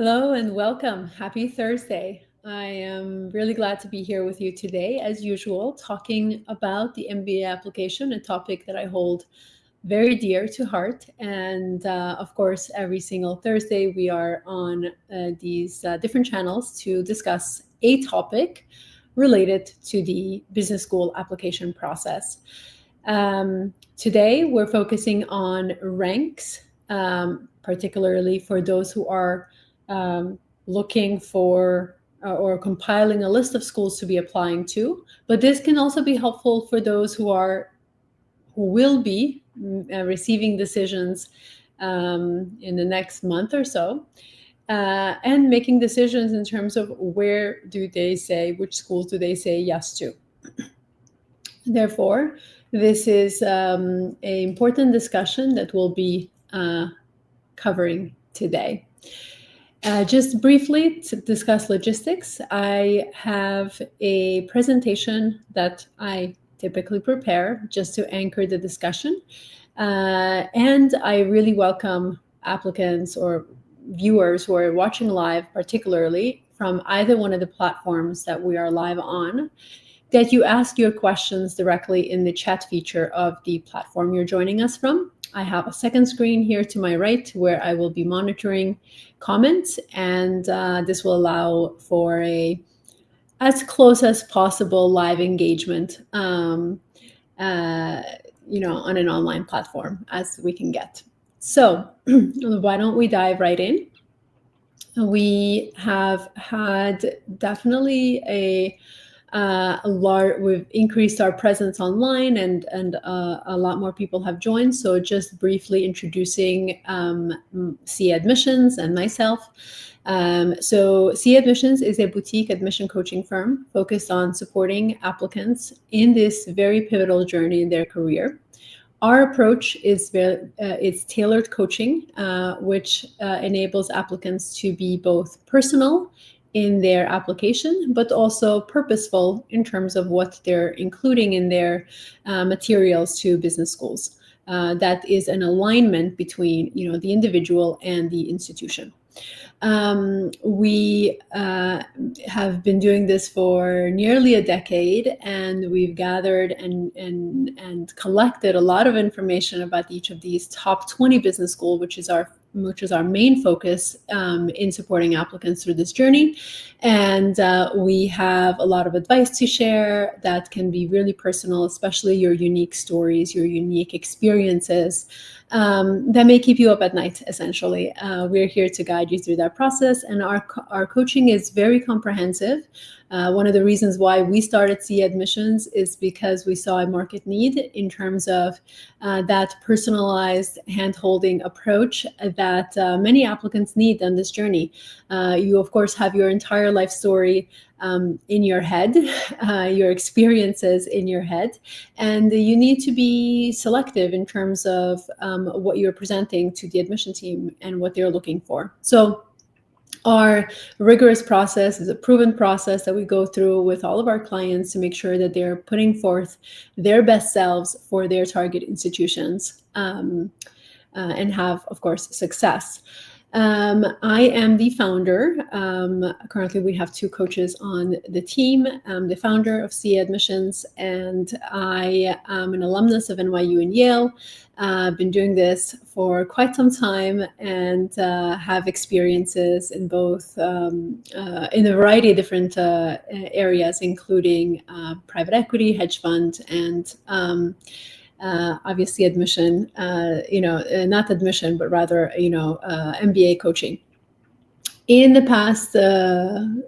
Hello and welcome. Happy Thursday. I am really glad to be here with you today, as usual, talking about the MBA application, a topic that I hold very dear to heart. And of course, every single Thursday, we are on these different channels to discuss a topic related to the business school application process. Today, we're focusing on ranks, particularly for those who are looking for or compiling a list of schools to be applying to. But this can also be helpful for those who will be receiving decisions in the next month or so, and making decisions in terms of which schools do they say yes to. Therefore, this is an important discussion that we'll be covering today. Just briefly to discuss logistics, I have a presentation that I typically prepare just to anchor the discussion. And I really welcome applicants or viewers who are watching live, particularly from either one of the platforms that we are live on, that you ask your questions directly in the chat feature of the platform you're joining us from. I have a second screen here to my right where I will be monitoring comments, and this will allow for as close as possible live engagement, on an online platform as we can get. So why don't we dive right in? We have had definitely we've increased our presence online, and a lot more people have joined. So just briefly introducing CA Admissions and myself. So CA Admissions is a boutique admission coaching firm focused on supporting applicants in this very pivotal journey in their career. Our approach is it's tailored coaching, which enables applicants to be both personal in their application, but also purposeful in terms of what they're including in their materials to business schools. That is an alignment between the individual and the institution. We have been doing this for nearly a decade, and we've gathered and collected a lot of information about each of these top 20 business schools, which is our main focus in supporting applicants through this journey. And we have a lot of advice to share that can be really personal, especially your unique stories, your unique experiences that may keep you up at night, essentially. We're here to guide you through that process, and our coaching is very comprehensive. One of the reasons why we started CA Admissions is because we saw a market need in terms of that personalized hand-holding approach that many applicants need on this journey. You, of course, have your entire life story in your head, your experiences in your head, and you need to be selective in terms of what you're presenting to the admission team and what they're looking for. So our rigorous process is a proven process that we go through with all of our clients to make sure that they're putting forth their best selves for their target institutions and have, of course, success. I am the founder. Currently, we have two coaches on the team. I'm the founder of CA Admissions, and I am an alumnus of NYU and Yale. I've been doing this for quite some time and have experiences in both in a variety of different areas, including private equity, hedge fund, and obviously admission, not admission, but rather, MBA coaching. In the past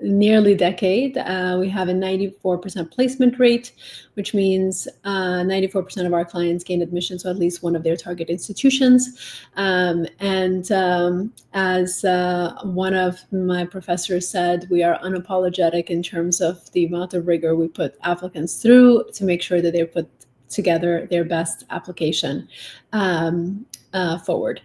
nearly decade, we have a 94% placement rate, which means 94% of our clients gain admission to at least one of their target institutions. As one of my professors said, we are unapologetic in terms of the amount of rigor we put applicants through to make sure that they're put together their best application forward.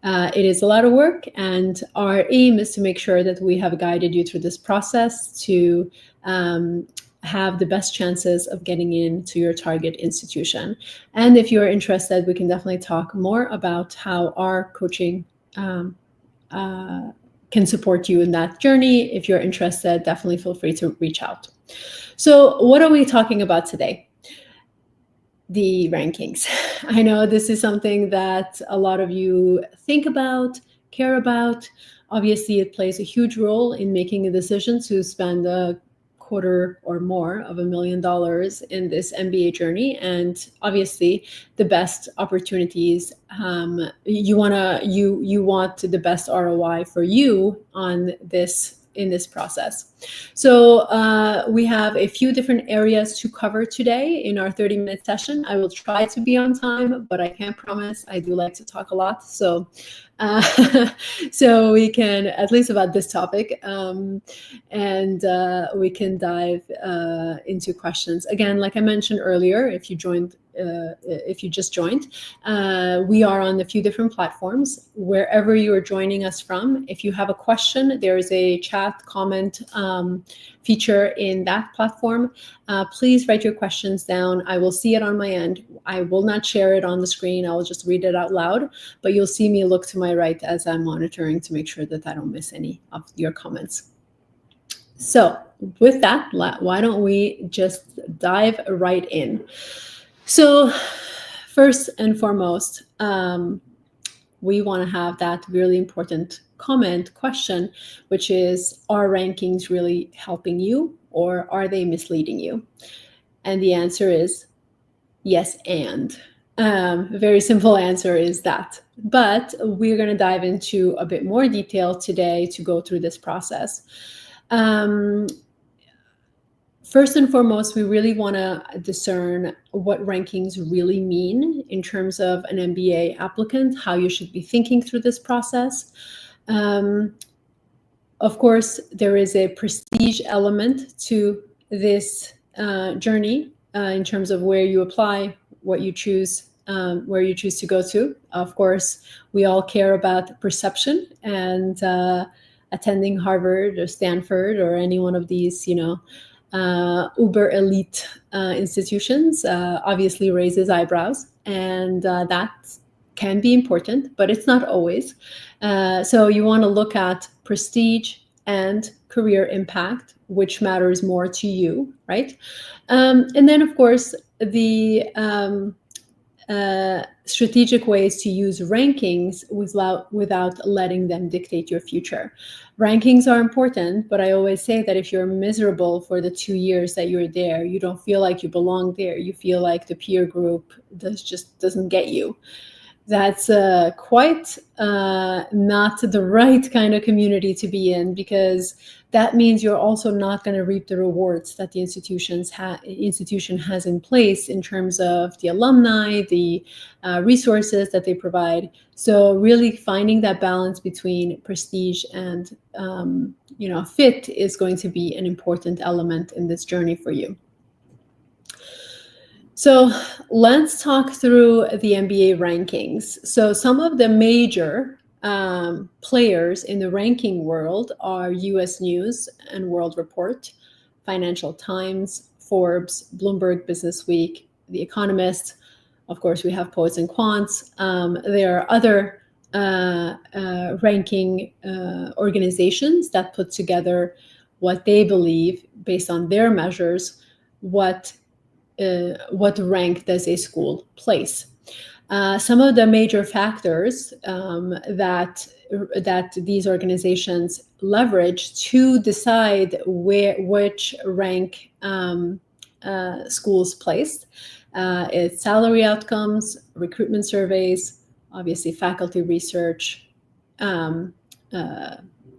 It is a lot of work, and our aim is to make sure that we have guided you through this process to have the best chances of getting into your target institution. And if you're interested, we can definitely talk more about how our coaching can can support you in that journey. If you're interested, definitely feel free to reach out. So what are we talking about today? The rankings. I know this is something that a lot of you think about, care about. Obviously, it plays a huge role in making a decision to spend a quarter or more of $1 million in this MBA journey. And obviously, the best opportunities, you want the best ROI for you on this in this process. So we have a few different areas to cover today in our 30-minute session. I will try to be on time, but I can't promise. I do like to talk a lot. So so we can, at least about this topic, and we can dive into questions. Again, like I mentioned earlier, if you just joined, we are on a few different platforms. Wherever you are joining us from, if you have a question, there is a chat comment feature in that platform. Please write your questions down. I will see it on my end. I will not share it on the screen. I will just read it out loud, but you'll see me look to my right as I'm monitoring to make sure that I don't miss any of your comments. So with that, why don't we just dive right in? So first and foremost, we want to have that really important question, which is, are rankings really helping you, or are they misleading you? And the answer is yes, and. Very simple answer is that. But we're going to dive into a bit more detail today to go through this process. First and foremost, we really want to discern what rankings really mean in terms of an MBA applicant, how you should be thinking through this process. Of course, there is a prestige element to this journey in terms of where you apply, what you choose, where you choose to go to. Of course, we all care about perception, and attending Harvard or Stanford or any one of these, uber elite institutions obviously raises eyebrows, and that can be important, but it's not always. So you want to look at prestige and career impact, which matters more to you, right? And then, of course, the strategic ways to use rankings without letting them dictate your future. Rankings are important, but I always say that if you're miserable for the 2 years that you're there, you don't feel like you belong there. You feel like the peer group just doesn't get you. That's quite not the right kind of community to be in, because that means you're also not going to reap the rewards that the institution has in place in terms of the alumni, the resources that they provide. So really finding that balance between prestige and fit is going to be an important element in this journey for you. So let's talk through the MBA rankings. So some of the major players in the ranking world are US News and World Report, Financial Times, Forbes, Bloomberg Businessweek, The Economist. Of course, we have Poets and Quants. There are other ranking organizations that put together what they believe, based on their measures, what rank does a school place. Some of the major factors that these organizations leverage to decide which rank schools placed is salary outcomes, recruitment surveys, obviously faculty research,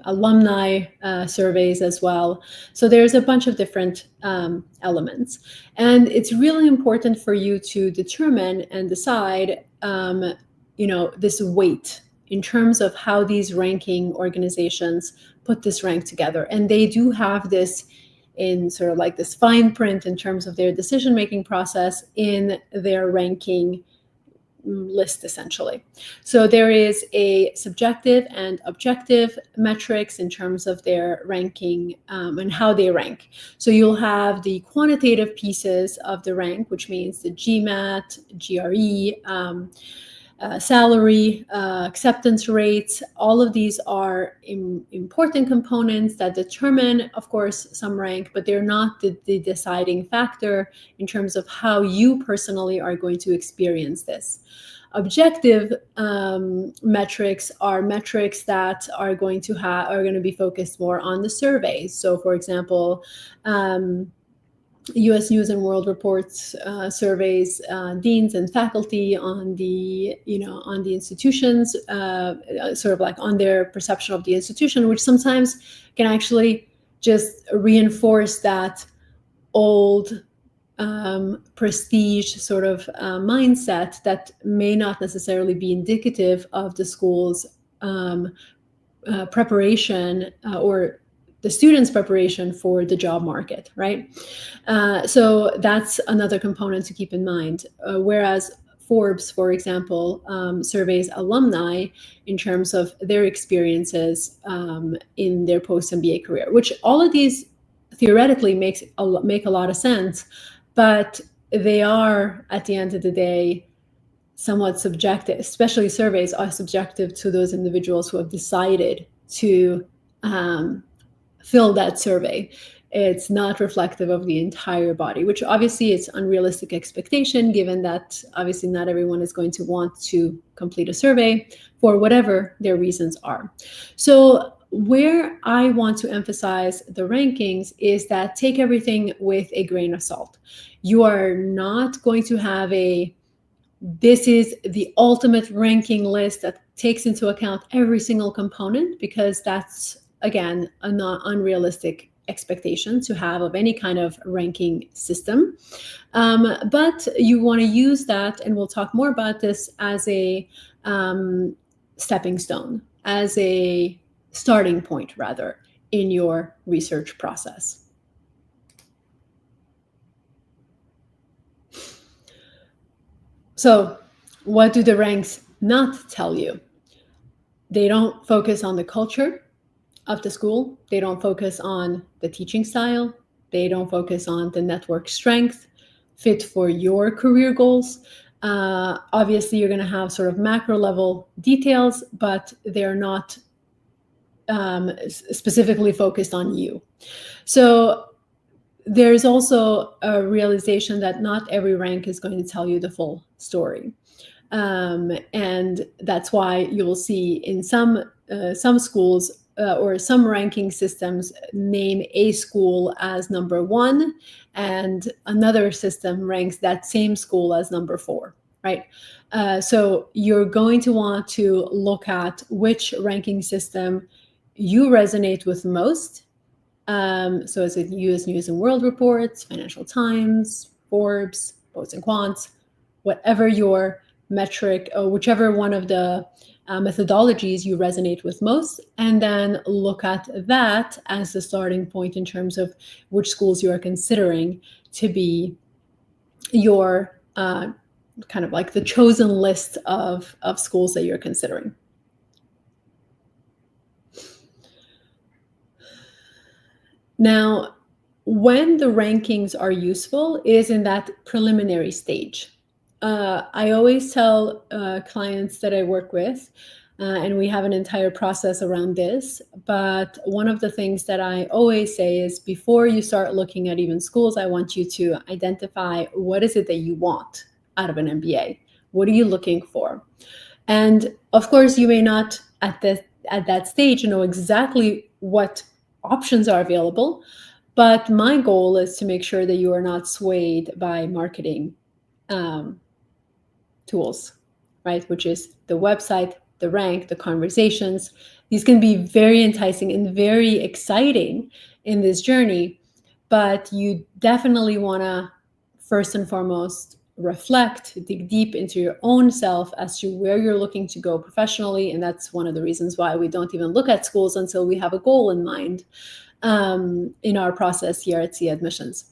alumni surveys as well. So there's a bunch of different elements. And it's really important for you to determine and decide, this weight in terms of how these ranking organizations put this rank together. And they do have this in sort of like this fine print in terms of their decision-making process in their ranking list, essentially. So there is a subjective and objective metrics in terms of their ranking and how they rank. So you'll have the quantitative pieces of the rank, which means the GMAT, GRE, salary, acceptance rates. All of these are important components that determine, of course, some rank, but they're not the deciding factor in terms of how you personally are going to experience this. Objective metrics are metrics that are going to be focused more on the surveys. So, for example, U.S. News and World Reports surveys deans and faculty on the institutions, sort of like on their perception of the institution, which sometimes can actually just reinforce that old prestige sort of mindset that may not necessarily be indicative of the school's preparation or the students' preparation for the job market, right? So that's another component to keep in mind. Whereas Forbes, for example, surveys alumni in terms of their experiences in their post-MBA career, which all of these theoretically make a lot of sense, but they are, at the end of the day, somewhat subjective. Especially surveys are subjective to those individuals who have decided to fill that survey. It's not reflective of the entire body, which obviously is unrealistic expectation, given that obviously not everyone is going to want to complete a survey for whatever their reasons are. So where I want to emphasize the rankings is that take everything with a grain of salt. You are not going to have this is the ultimate ranking list that takes into account every single component, because that's, again, a not unrealistic expectation to have of any kind of ranking system. But you want to use that, and we'll talk more about this, as a stepping stone, as a starting point, rather, in your research process. So what do the ranks not tell you? They don't focus on the culture of the school. They don't focus on the teaching style. They don't focus on the network strength fit for your career goals. Obviously, you're going to have sort of macro level details, but they're not specifically focused on you. So there's also a realization that not every rank is going to tell you the full story. And that's why you'll see in some schools or some ranking systems name a school as number 1, and another system ranks that same school as number 4, right? So you're going to want to look at which ranking system you resonate with most. So is it U.S. News and World Reports, Financial Times, Forbes, Posts and Quants, whatever your metric, or whichever one of the methodologies you resonate with most, and then look at that as the starting point in terms of which schools you are considering to be your kind of like the chosen list of schools that you're considering. Now, when the rankings are useful is in that preliminary stage. I always tell clients that I work with, and we have an entire process around this, but one of the things that I always say is, before you start looking at even schools, I want you to identify what is it that you want out of an MBA. What are you looking for? And of course, you may not at that stage know exactly what options are available, but my goal is to make sure that you are not swayed by marketing tools, right? Which is the website, the rank, the conversations. These can be very enticing and very exciting in this journey, but you definitely want to first and foremost reflect, dig deep into your own self as to where you're looking to go professionally. And that's one of the reasons why we don't even look at schools until we have a goal in mind in our process here at C Admissions.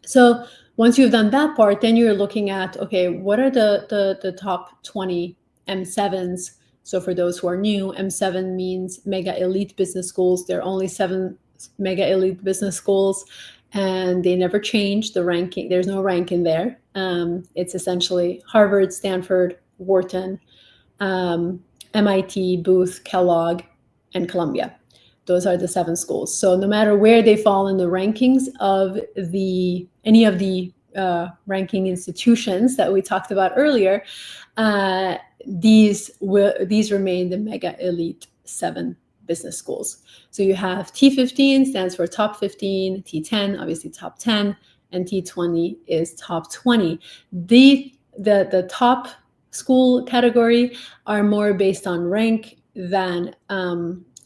So once you've done that part, then you're looking at, okay, what are the top 20 M7s? So for those who are new, M7 means mega elite business schools. There are only 7 mega elite business schools, and they never change the ranking. There's no rank in there. It's essentially Harvard, Stanford, Wharton, MIT, Booth, Kellogg, and Columbia. Those are the 7 schools. So no matter where they fall in the rankings of any of the ranking institutions that we talked about earlier, these remain the mega elite 7 business schools. So you have T15 stands for top 15, T10 obviously top 10, and T20 is top 20. The top school category are more based on rank than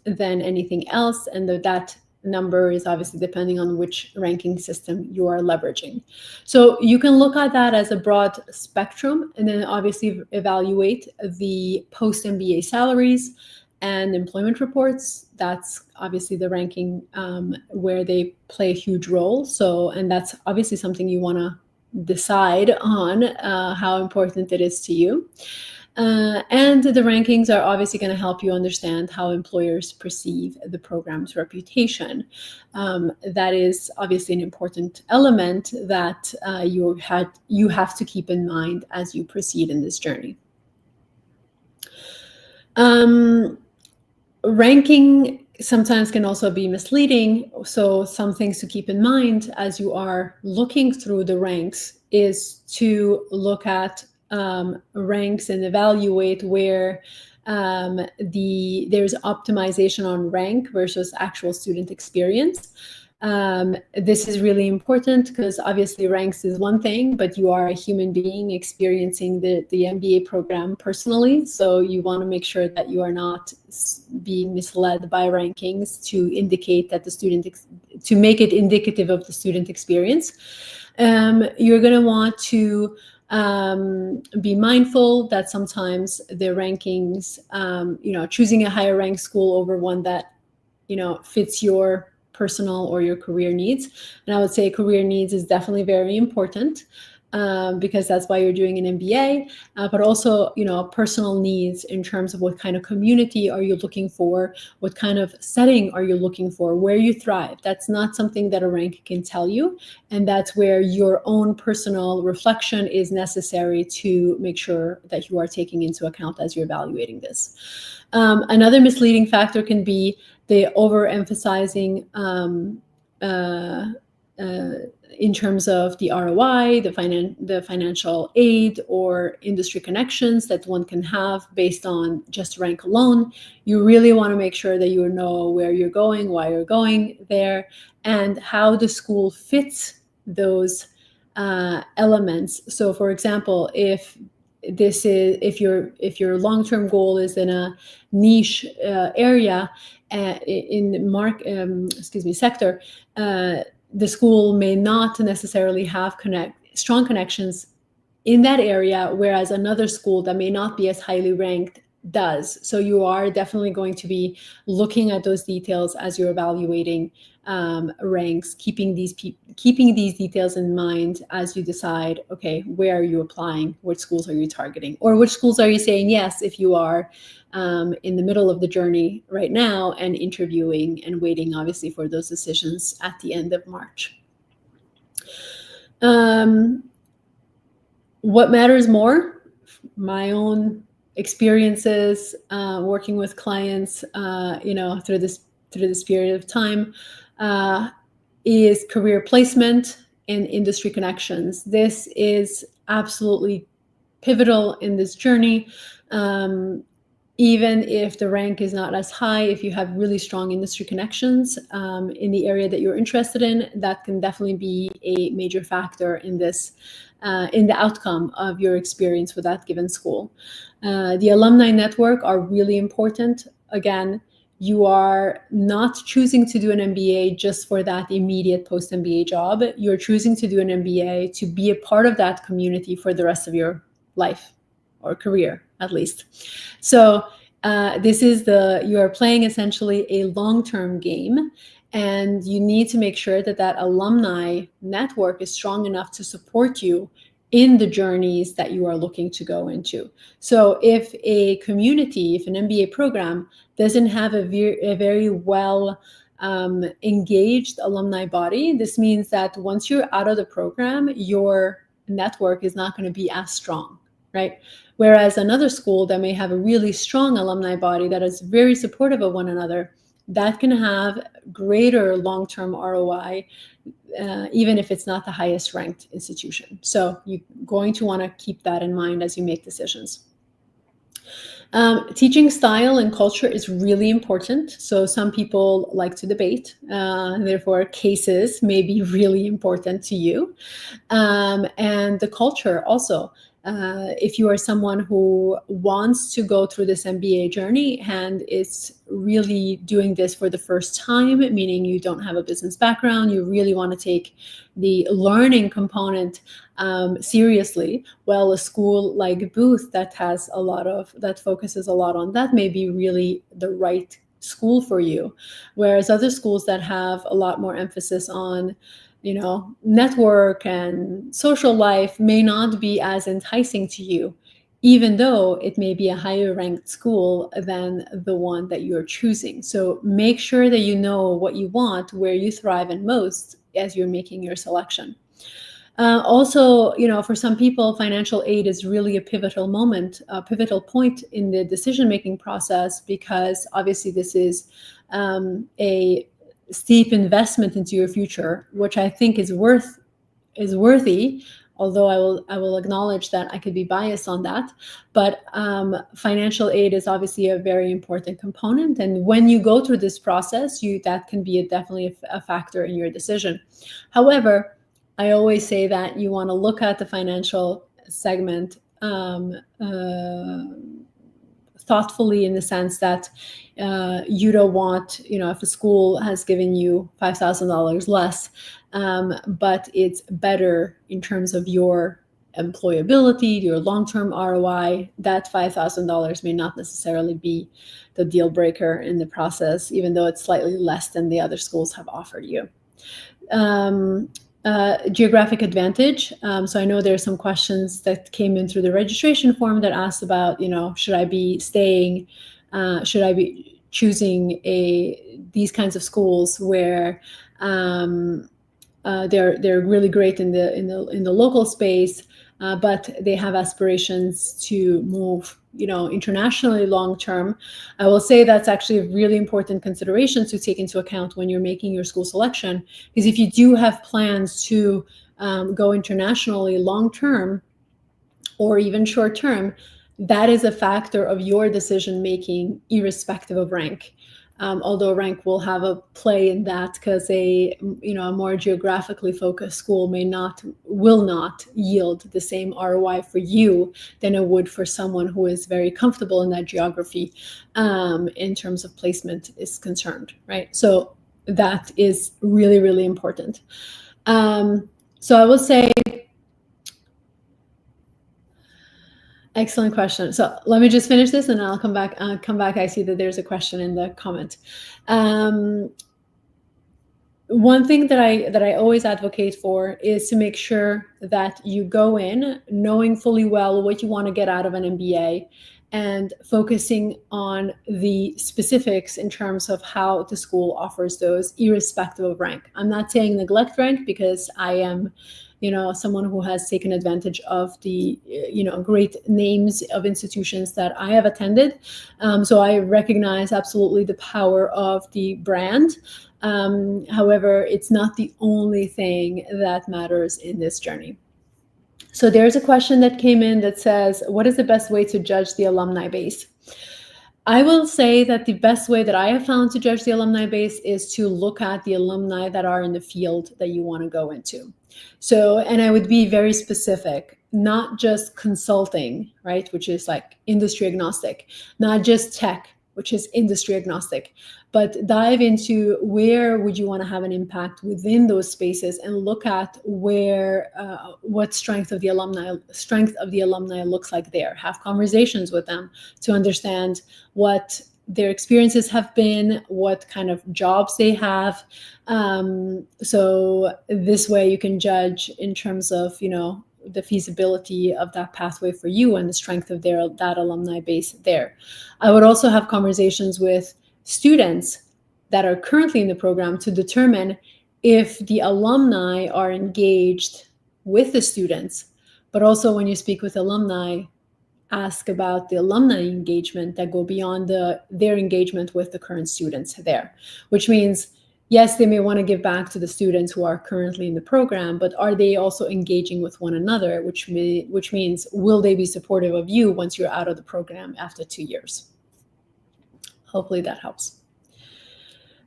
anything else, and that number is obviously depending on which ranking system you are leveraging. So you can look at that as a broad spectrum, and then obviously evaluate the post-MBA salaries and employment reports. That's obviously the ranking where they play a huge role. So, and that's obviously something you want to decide on how important it is to you. And the rankings are obviously going to help you understand how employers perceive the program's reputation. That is obviously an important element that you have to keep in mind as you proceed in this journey. Ranking sometimes can also be misleading. So some things to keep in mind as you are looking through the ranks is to look at ranks and evaluate where there's optimization on rank versus actual student experience. This is really important because obviously ranks is one thing, but you are a human being experiencing the MBA program personally. So you want to make sure that you are not being misled by rankings to indicate that to make it indicative of the student experience. You're going to want to be mindful that sometimes the rankings, choosing a higher ranked school over one that, fits your personal or your career needs. And I would say career needs is definitely very important because that's why you're doing an MBA, but also, personal needs in terms of what kind of community are you looking for, what kind of setting are you looking for, where you thrive. That's not something that a rank can tell you. And that's where your own personal reflection is necessary to make sure that you are taking into account as you're evaluating this. Another misleading factor can be the overemphasizing in terms of the ROI, the financial aid or industry connections that one can have based on just rank alone. You really want to make sure that you know where you're going, why you're going there, and how the school fits those elements. So, for example, if your long-term goal is in a niche area sector, the school may not necessarily have strong connections in that area, whereas another school that may not be as highly ranked does. So you are definitely going to be looking at those details as you're evaluating ranks, keeping these details in mind as you decide, okay, where are you applying? Which schools are you targeting? Or which schools are you saying yes if you are in the middle of the journey right now and interviewing and waiting, obviously, for those decisions at the end of March. What matters more? My own experiences working with clients, through this period of time, is career placement and industry connections. This is absolutely pivotal in this journey. Even if the rank is not as high, if you have really strong industry connections in the area that you're interested in, that can definitely be a major factor in this, in the outcome of your experience with that given school. The alumni network are really important. Again, you are not choosing to do an MBA just for that immediate post-MBA job. You're choosing to do an MBA to be a part of that community for the rest of your life or career, at least. So you are playing essentially a long-term game, and you need to make sure that alumni network is strong enough to support you in the journeys that you are looking to go into. So if a community, if an MBA program doesn't have a very well engaged alumni body, this means that once you're out of the program, your network is not going to be as strong. right? Whereas another school that may have a really strong alumni body that is very supportive of one another, that can have greater long-term ROI, even if it's not the highest ranked institution. So you're going to want to keep that in mind as you make decisions. Teaching style and culture is really important. So some people like to debate, therefore cases may be really important to you. And the culture also. If you are someone who wants to go through this MBA journey and is really doing this for the first time, meaning you don't have a business background, you really want to take the learning component seriously, well, a school like Booth that focuses a lot on that may be really the right school for you. Whereas other schools that have a lot more emphasis on network and social life may not be as enticing to you, even though it may be a higher ranked school than the one that you're choosing. So make sure that you know what you want, where you thrive in most as you're making your selection. Also, for some people, financial aid is really a pivotal point in the decision-making process, because obviously this is a steep investment into your future, which I think is worthy. Although I will acknowledge that I could be biased on that, but financial aid is obviously a very important component. And when you go through this process, that can be definitely a factor in your decision. However, I always say that you want to look at the financial segment thoughtfully, in the sense that you don't want, if a school has given you $5,000 less, but it's better in terms of your employability, your long-term ROI, that $5,000 may not necessarily be the deal breaker in the process, even though it's slightly less than the other schools have offered you. Geographic advantage. So I know there are some questions that came in through the registration form that asked about, should I be choosing these kinds of schools where they're really great in the local space, but they have aspirations to move internationally long term. I will say that's actually a really important consideration to take into account when you're making your school selection, because if you do have plans to go internationally long term or even short term, that is a factor of your decision making irrespective of rank. Although rank will have a play in that, because a more geographically focused school will not yield the same ROI for you than it would for someone who is very comfortable in that geography in terms of placement is concerned, right? So that is really, really important. So I will say, excellent question. So let me just finish this and I'll come back. I see that there's a question in the comment. One thing that I always advocate for is to make sure that you go in knowing fully well what you want to get out of an MBA and focusing on the specifics in terms of how the school offers those, irrespective of rank. I'm not saying neglect rank, because I am someone who has taken advantage of the, great names of institutions that I have attended. So I recognize absolutely the power of the brand. However, it's not the only thing that matters in this journey. So there's a question that came in that says, what is the best way to judge the alumni base? I will say that the best way that I have found to judge the alumni base is to look at the alumni that are in the field that you want to go into. So, and I would be very specific, not just consulting, right, which is like industry agnostic, not just tech, which is industry agnostic, but dive into where would you want to have an impact within those spaces and look at what strength of the alumni looks like there. Have conversations with them to understand what their experiences have been, what kind of jobs they have. So this way you can judge in terms of, the feasibility of that pathway for you and the strength of that alumni base there. I would also have conversations with students that are currently in the program to determine if the alumni are engaged with the students. But also when you speak with alumni, ask about the alumni engagement that go beyond their engagement with the current students there, which means, yes, they may want to give back to the students who are currently in the program, but are they also engaging with one another, which means, will they be supportive of you once you're out of the program after 2 years? Hopefully that helps.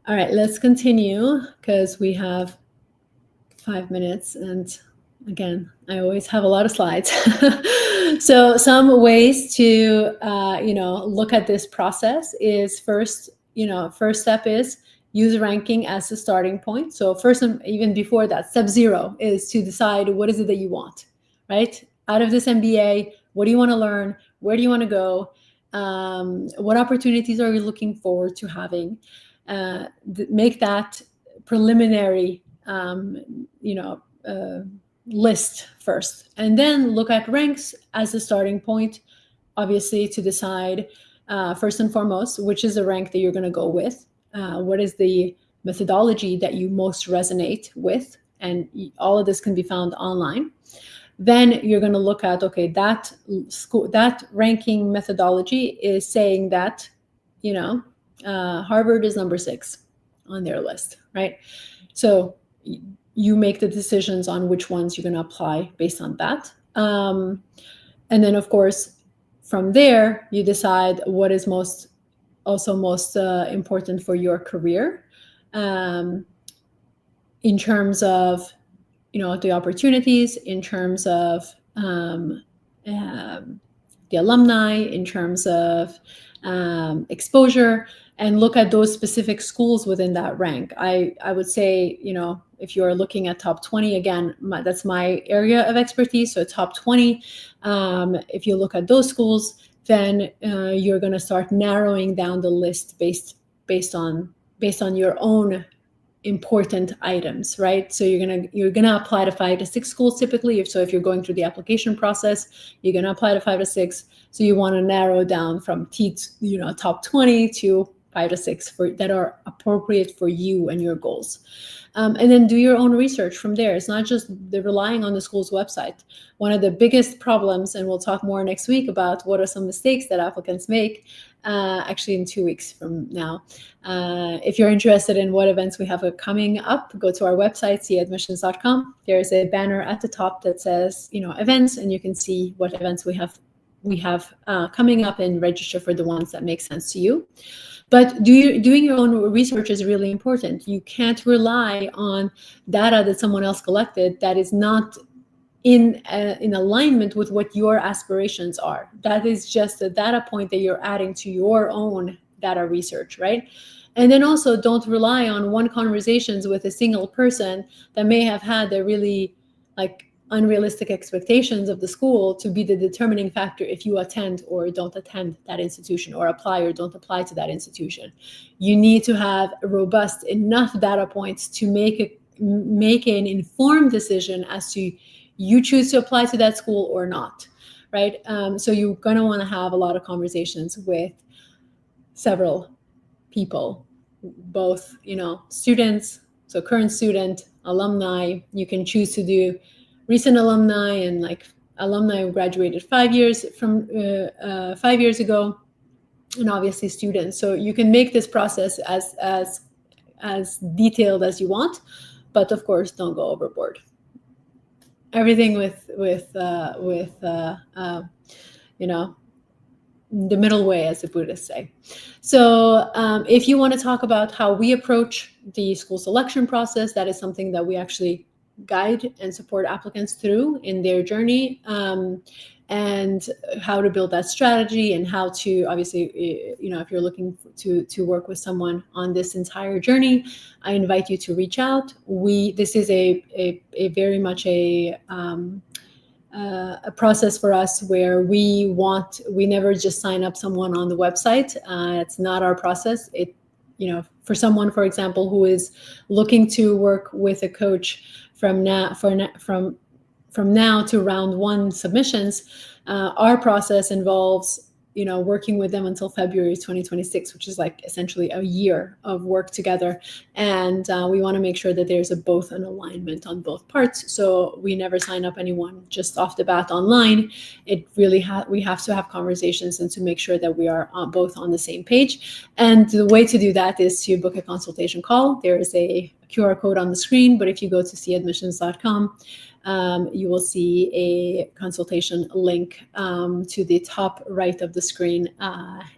All right, let's continue because we have 5 minutes, and again, I always have a lot of slides. So some ways to look at this process is first step is use ranking as the starting point. So first, and even before that, step 0 is to decide what is it that you want, right? Out of this MBA, what do you want to learn? Where do you want to go? What opportunities are you looking forward to having? Make that preliminary list first, and then look at ranks as a starting point, obviously, to decide first and foremost which is the rank that you're going to go with, what is the methodology that you most resonate with, and all of this can be found online. Then you're going to look at, okay, that ranking methodology is saying that Harvard is number 6 on their list, right? So you make the decisions on which ones you're going to apply based on that. And then, of course, from there, you decide what is most important for your career in terms of, the opportunities, in terms of the alumni, in terms of exposure, and look at those specific schools within that rank. I would say, if you're looking at top 20, again, that's my area of expertise, so top 20. If you look at those schools, then you're going to start narrowing down the list based on your own important items, right? So you're gonna apply to 5 to 6 schools typically. If you're going through the application process, you're gonna apply to 5 to 6. So you want to narrow down from top 20 to 5 to 6 that are appropriate for you and your goals. And then do your own research from there. It's not just relying on the school's website. One of the biggest problems, and we'll talk more next week about what are some mistakes that applicants make, actually in 2 weeks from now. If you're interested in what events we have coming up, go to our website, cadmissions.com. There's a banner at the top that says, events, and you can see what events we have coming up and register for the ones that make sense to you. But doing your own research is really important. You can't rely on data that someone else collected that is not in alignment with what your aspirations are. That is just a data point that you're adding to your own data research, right? And then also don't rely on one conversations with a single person that may have had the really unrealistic expectations of the school to be the determining factor if you attend or don't attend that institution, or apply or don't apply to that institution. You need to have robust enough data points to make an informed decision as to you choose to apply to that school or not, right? So you're going to want to have a lot of conversations with several people, both, students, so current student, alumni. You can choose to do recent alumni and alumni who graduated 5 years ago, and obviously students. So you can make this process as detailed as you want, but of course don't go overboard. Everything with the middle way, as the Buddhists say. So if you want to talk about how we approach the school selection process, that is something that we actually guide and support applicants through in their journey, and how to build that strategy, and how to, obviously, if you're looking to work with someone on this entire journey, I invite you to reach out. This is a very much a process for us where we never just sign up someone on the website. It's not our process. For someone, for example, who is looking to work with a coach from now to round 1 submissions, our process involves working with them until February 2026, which is like essentially a year of work together. And we want to make sure that there's both an alignment on both parts. So we never sign up anyone just off the bat online. It really we have to have conversations and to make sure that we are both on the same page. And the way to do that is to book a consultation call. There is a QR code on the screen, but if you go to cadmissions.com, you will see a consultation link to the top right of the screen,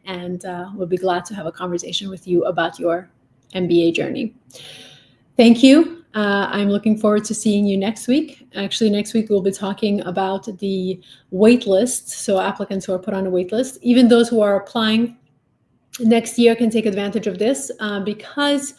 and we'll be glad to have a conversation with you about your MBA journey. Thank you. I'm looking forward to seeing you next week. Actually, next week we'll be talking about the wait list. So applicants who are put on a wait list, even those who are applying next year can take advantage of this because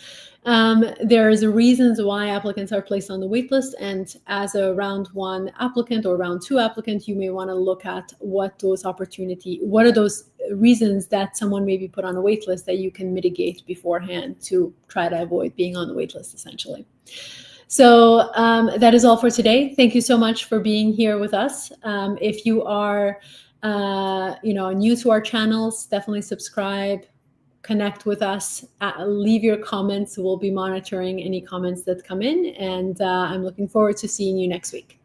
there's reasons why applicants are placed on the wait list. And as a round one applicant or round two applicant, you may want to look at what are those reasons that someone may be put on a wait list that you can mitigate beforehand to try to avoid being on the wait list, essentially. So that is all for today. Thank you so much for being here with us. If you are new to our channels, definitely subscribe, connect with us, leave your comments. We'll be monitoring any comments that come in, and I'm looking forward to seeing you next week.